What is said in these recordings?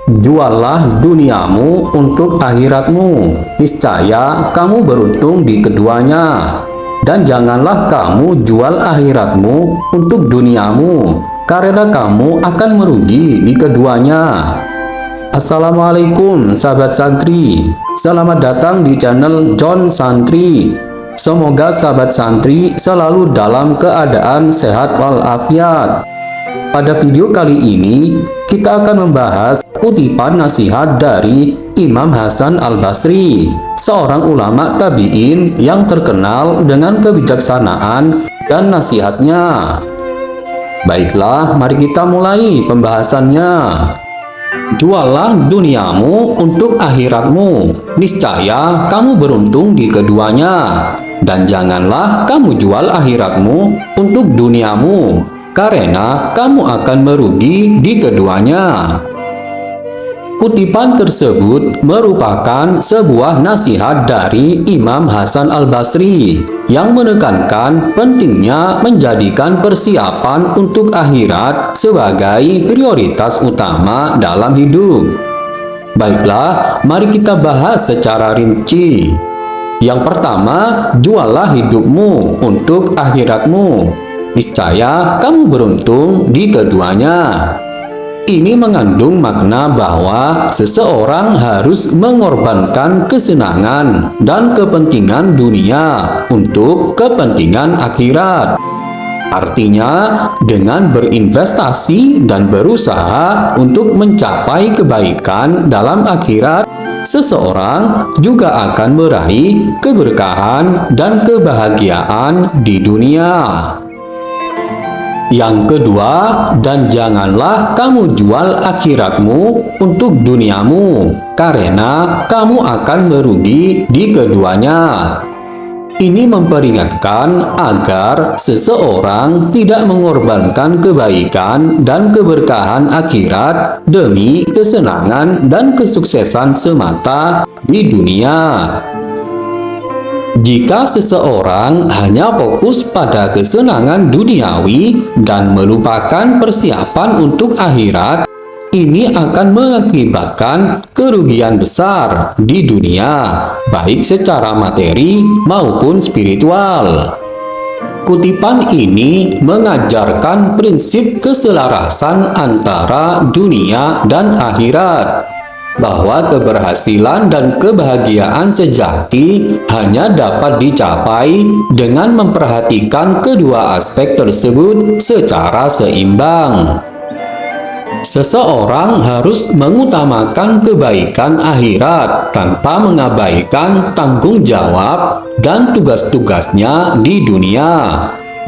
Juallah duniamu untuk akhiratmu, niscaya kamu beruntung di keduanya. Dan janganlah kamu jual akhiratmu untuk duniamu, karena kamu akan merugi di keduanya. Assalamualaikum sahabat santri, selamat datang di channel John Santri. Semoga sahabat santri selalu dalam keadaan sehat walafiat. Pada video kali ini, kita akan membahas kutipan nasihat dari Imam Hasan Al-Basri, seorang ulama tabi'in yang terkenal dengan kebijaksanaan dan nasihatnya. Baiklah, mari kita mulai pembahasannya. Juallah duniamu untuk akhiratmu, niscaya kamu beruntung di keduanya. Dan janganlah kamu jual akhiratmu untuk duniamu, karena kamu akan merugi di keduanya. Kutipan tersebut merupakan sebuah nasihat dari Imam Hasan Al-Basri yang menekankan pentingnya menjadikan persiapan untuk akhirat sebagai prioritas utama dalam hidup. Baiklah, mari kita bahas secara rinci. Yang pertama, juallah hidupmu untuk akhiratmu, niscaya kamu beruntung di keduanya. Ini mengandung makna bahwa seseorang harus mengorbankan kesenangan dan kepentingan dunia untuk kepentingan akhirat. Artinya, dengan berinvestasi dan berusaha untuk mencapai kebaikan dalam akhirat, seseorang juga akan meraih keberkahan dan kebahagiaan di dunia. Yang kedua, dan janganlah kamu jual akhiratmu untuk duniamu, karena kamu akan merugi di keduanya. Ini memperingatkan agar seseorang tidak mengorbankan kebaikan dan keberkahan akhirat demi kesenangan dan kesuksesan semata di dunia. Jika seseorang hanya fokus pada kesenangan duniawi dan melupakan persiapan untuk akhirat, ini akan mengakibatkan kerugian besar di dunia, baik secara materi maupun spiritual. Kutipan ini mengajarkan prinsip keselarasan antara dunia dan akhirat, bahwa keberhasilan dan kebahagiaan sejati hanya dapat dicapai dengan memperhatikan kedua aspek tersebut secara seimbang. Seseorang harus mengutamakan kebaikan akhirat tanpa mengabaikan tanggung jawab dan tugas-tugasnya di dunia.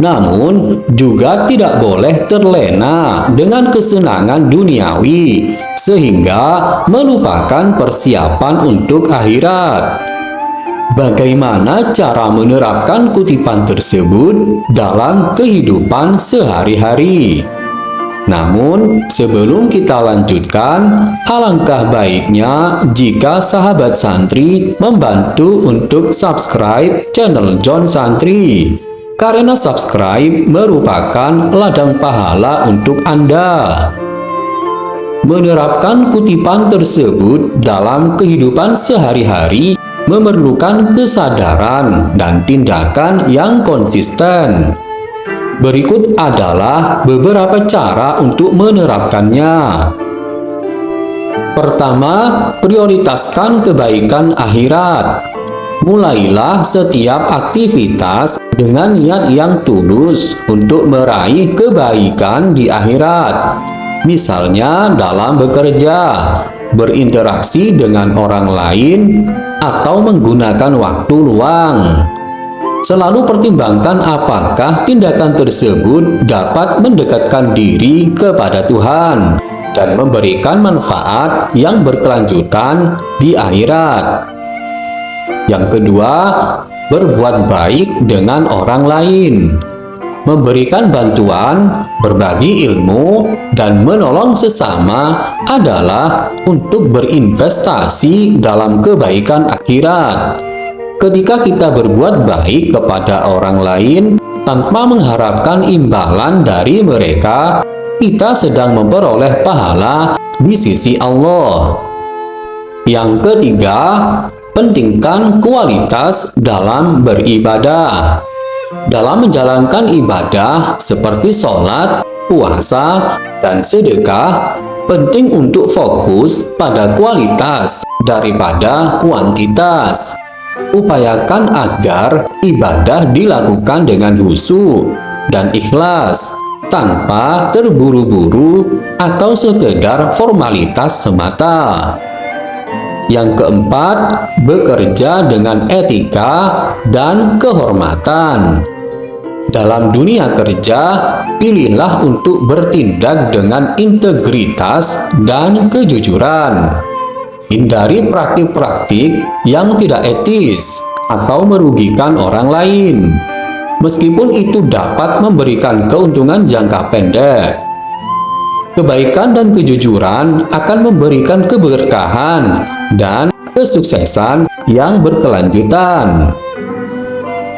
Namun, juga tidak boleh terlena dengan kesenangan duniawi, sehingga melupakan persiapan untuk akhirat. Bagaimana cara menerapkan kutipan tersebut dalam kehidupan sehari-hari? Namun, sebelum kita lanjutkan, alangkah baiknya jika sahabat santri membantu untuk subscribe channel John Santri, karena subscribe merupakan ladang pahala untuk Anda. Menerapkan kutipan tersebut dalam kehidupan sehari-hari memerlukan kesadaran dan tindakan yang konsisten. Berikut adalah beberapa cara untuk menerapkannya. Pertama, prioritaskan kebaikan akhirat. Mulailah setiap aktivitas dengan niat yang tulus untuk meraih kebaikan di akhirat. Misalnya dalam bekerja, berinteraksi dengan orang lain, atau menggunakan waktu luang. Selalu pertimbangkan apakah tindakan tersebut dapat mendekatkan diri kepada Tuhan dan memberikan manfaat yang berkelanjutan di akhirat. Yang kedua, berbuat baik dengan orang lain. Memberikan bantuan, berbagi ilmu, dan menolong sesama adalah untuk berinvestasi dalam kebaikan akhirat. Ketika kita berbuat baik kepada orang lain tanpa mengharapkan imbalan dari mereka, kita sedang memperoleh pahala di sisi Allah. Yang ketiga, pentingkan kualitas dalam beribadah. Dalam menjalankan ibadah seperti sholat, puasa, dan sedekah, penting untuk fokus pada kualitas daripada kuantitas. Upayakan agar ibadah dilakukan dengan khusyuk dan ikhlas, tanpa terburu-buru atau sekedar formalitas semata. Yang keempat, bekerja dengan etika dan kehormatan. Dalam dunia kerja, pilihlah untuk bertindak dengan integritas dan kejujuran. Hindari praktik-praktik yang tidak etis atau merugikan orang lain, meskipun itu dapat memberikan keuntungan jangka pendek. Kebaikan dan kejujuran akan memberikan keberkahan dan kesuksesan yang berkelanjutan.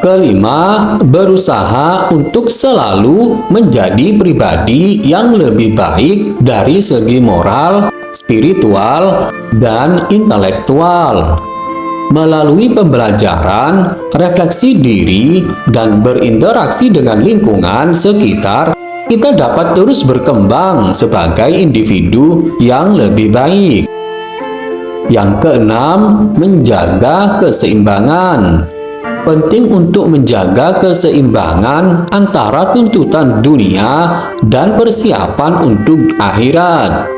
Kelima, berusaha untuk selalu menjadi pribadi yang lebih baik dari segi moral, spiritual, dan intelektual. Melalui pembelajaran, refleksi diri, dan berinteraksi dengan lingkungan sekitar, kita dapat terus berkembang sebagai individu yang lebih baik. Yang keenam, menjaga keseimbangan. Penting untuk menjaga keseimbangan antara tuntutan dunia dan persiapan untuk akhirat.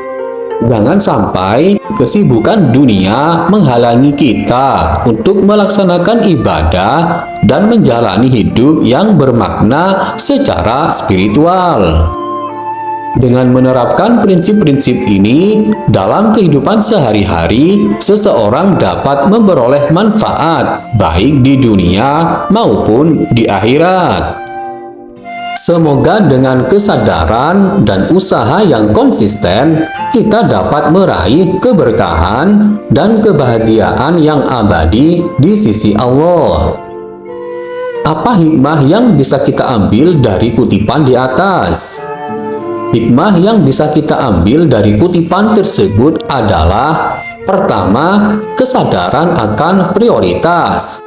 Jangan sampai kesibukan dunia menghalangi kita untuk melaksanakan ibadah dan menjalani hidup yang bermakna secara spiritual. Dengan menerapkan prinsip-prinsip ini dalam kehidupan sehari-hari, seseorang dapat memperoleh manfaat baik di dunia maupun di akhirat. Semoga dengan kesadaran dan usaha yang konsisten, kita dapat meraih keberkahan dan kebahagiaan yang abadi di sisi Allah. Apa hikmah yang bisa kita ambil dari kutipan di atas? Hikmah yang bisa kita ambil dari kutipan tersebut adalah: pertama, kesadaran akan prioritas.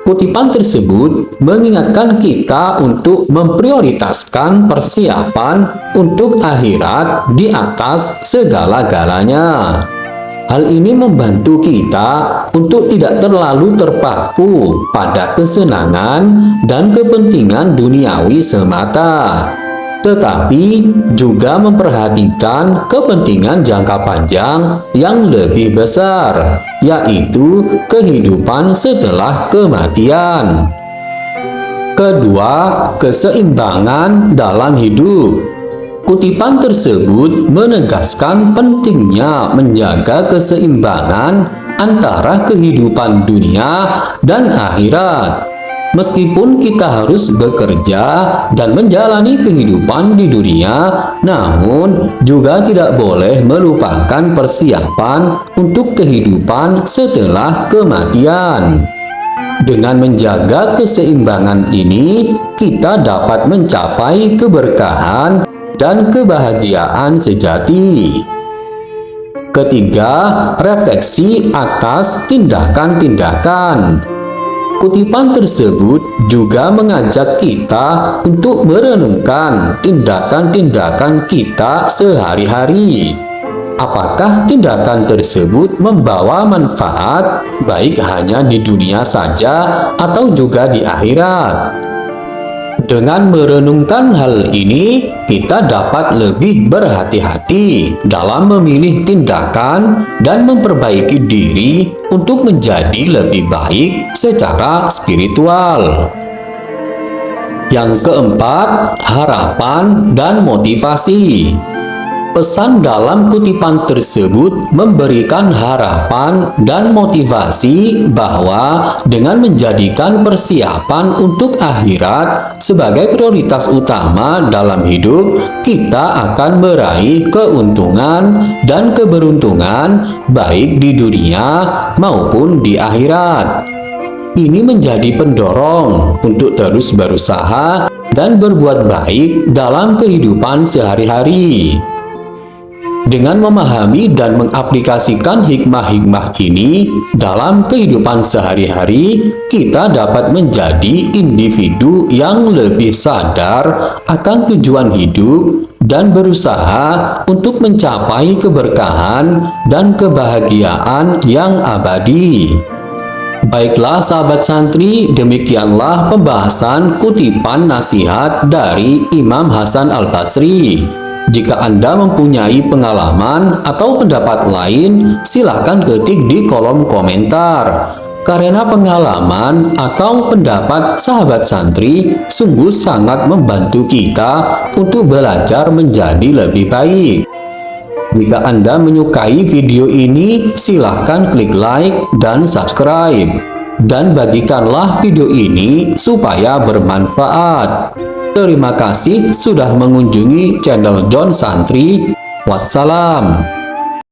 Kutipan tersebut mengingatkan kita untuk memprioritaskan persiapan untuk akhirat di atas segala-galanya. Hal ini membantu kita untuk tidak terlalu terpaku pada kesenangan dan kepentingan duniawi semata, tetapi juga memperhatikan kepentingan jangka panjang yang lebih besar, yaitu kehidupan setelah kematian. Kedua, keseimbangan dalam hidup. Kutipan tersebut menegaskan pentingnya menjaga keseimbangan antara kehidupan dunia dan akhirat. Meskipun kita harus bekerja dan menjalani kehidupan di dunia, namun juga tidak boleh melupakan persiapan untuk kehidupan setelah kematian. Dengan menjaga keseimbangan ini, kita dapat mencapai keberkahan dan kebahagiaan sejati. Ketiga, refleksi atas tindakan-tindakan. Kutipan tersebut juga mengajak kita untuk merenungkan tindakan-tindakan kita sehari-hari. Apakah tindakan tersebut membawa manfaat baik hanya di dunia saja atau juga di akhirat? Dengan merenungkan hal ini, kita dapat lebih berhati-hati dalam memilih tindakan dan memperbaiki diri untuk menjadi lebih baik secara spiritual. Yang keempat, harapan dan motivasi. Pesan dalam kutipan tersebut memberikan harapan dan motivasi bahwa dengan menjadikan persiapan untuk akhirat sebagai prioritas utama dalam hidup, kita akan meraih keuntungan dan keberuntungan baik di dunia maupun di akhirat. Ini menjadi pendorong untuk terus berusaha dan berbuat baik dalam kehidupan sehari-hari. Dengan memahami dan mengaplikasikan hikmah-hikmah ini dalam kehidupan sehari-hari, kita dapat menjadi individu yang lebih sadar akan tujuan hidup dan berusaha untuk mencapai keberkahan dan kebahagiaan yang abadi. Baiklah sahabat santri, demikianlah pembahasan kutipan nasihat dari Imam Hasan Al-Basri. Jika Anda mempunyai pengalaman atau pendapat lain, silakan ketik di kolom komentar. Karena pengalaman atau pendapat sahabat santri sungguh sangat membantu kita untuk belajar menjadi lebih baik. Jika Anda menyukai video ini, silahkan klik like dan subscribe. Dan bagikanlah video ini supaya bermanfaat. Terima kasih sudah mengunjungi channel John Santri. Wassalam.